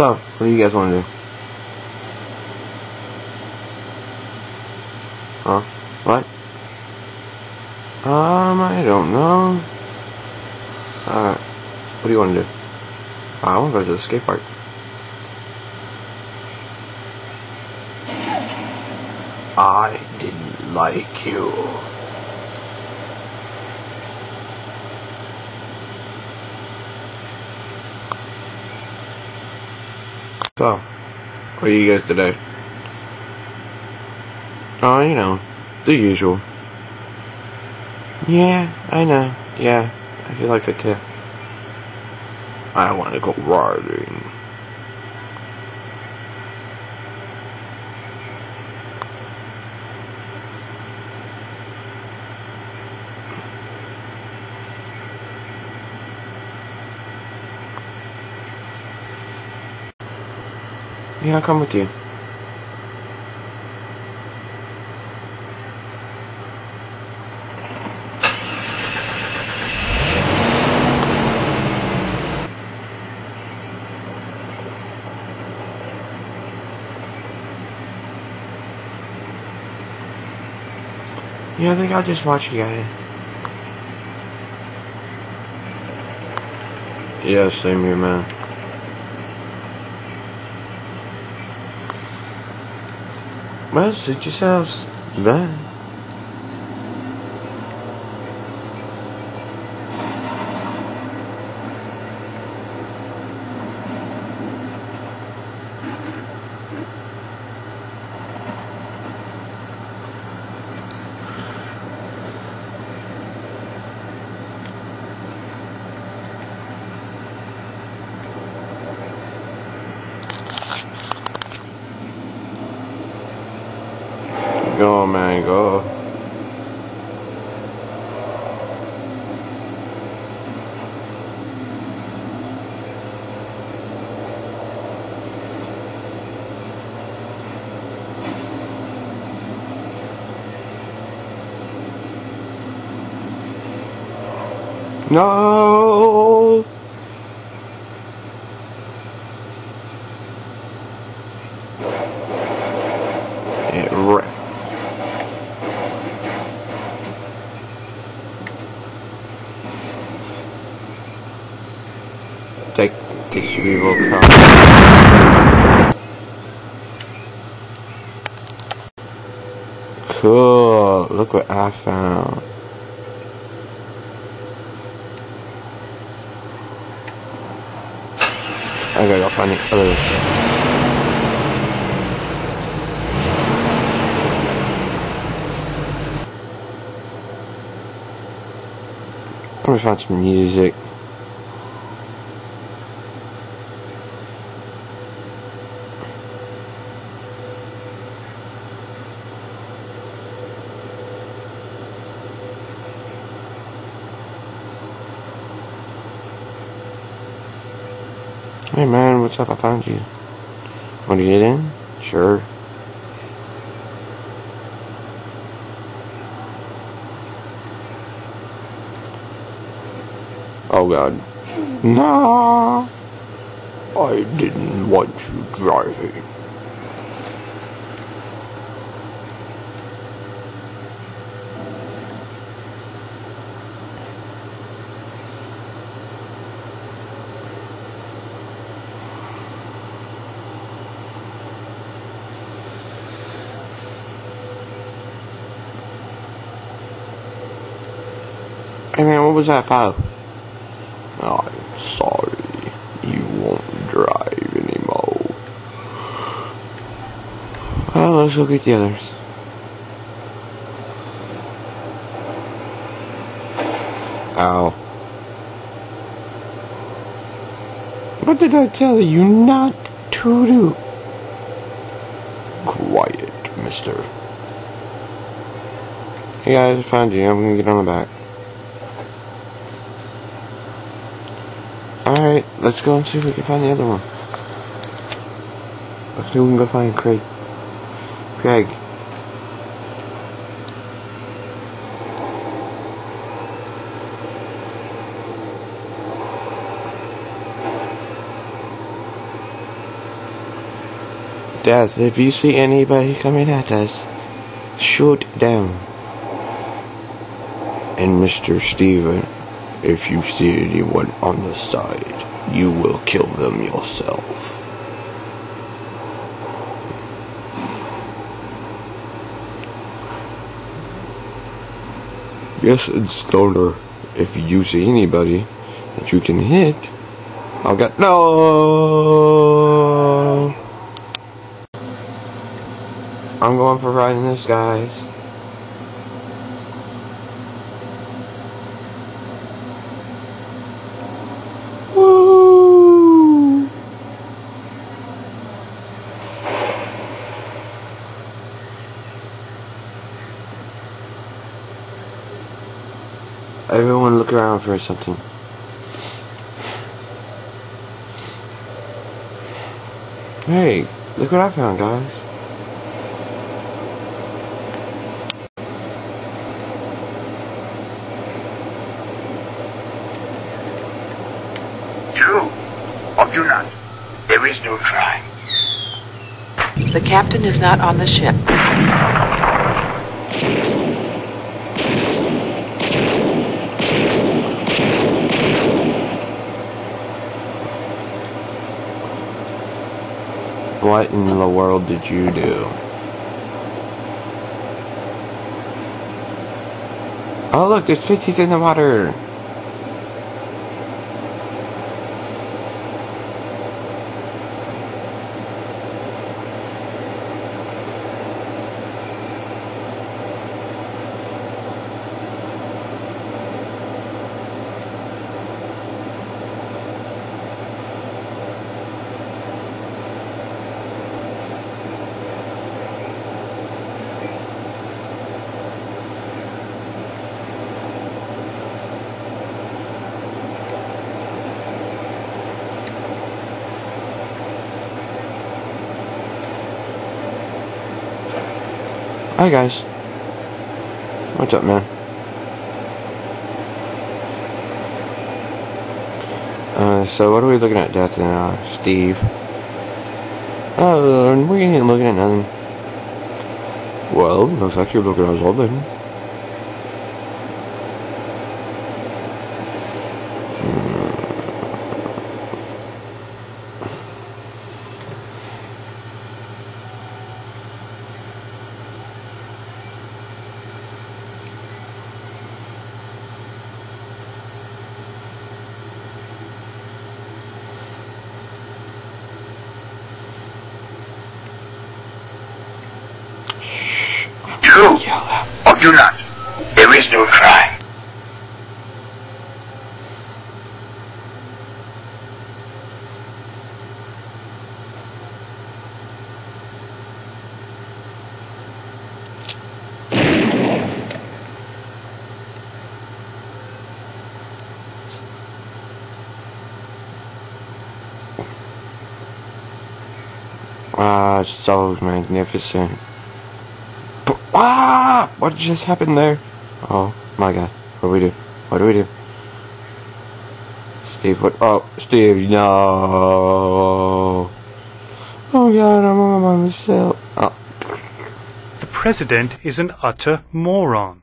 So, what do you guys want to do? Huh? What? I don't know. What do you want to do? I want to go to the skate park. I didn't like you. So, what do you guys today? Oh, you know, the usual. Yeah, I know. Yeah, I feel like it too. I want to go riding. Yeah, I'll come with you. Yeah, I think I'll just watch you guys. Yeah, same here, man. Well, suit yourselves. Bye. Go, man, go. No. It wrecked. Take this evil car. Cool. Look what I found. I gotta go find the other. I'm gonna find some music. Hey man, what's up? I found you. Want to get in? Sure. Oh god. No, I didn't want you driving. Hey man, what was that file? I'm sorry, you won't drive anymore. Well, let's go get the others. Ow. What did I tell you not to do? Quiet, mister. Hey guys, I found you. I'm gonna get on the back. Alright, let's go and see if we can find the other one. Let's see if we can go find Craig. Craig. Death, if you see anybody coming at us, shoot down. And Mr. Steven, if you see anyone on the side, you will kill them yourself. Yes, and Stoner, if you see anybody that you can hit, I'll get no. I'm going for riding this, guys. Woo! Everyone look around for something. Hey, look what I found, guys. True or do not, there is no try. The captain is not on the ship. What in the world did you do? Oh look, there's fishies in the water. Hi guys. What's up, man? So what are we looking at, Death and Steve? Oh, we ain't looking at nothing. Well, looks like you're looking at something. True or do not, there is no try. Ah, so magnificent. Ah! What just happened there? Oh my god. What do we do? What do we do? Steve, what? Oh, Steve, no. Oh god, I'm on myself. Oh. The president is an utter moron.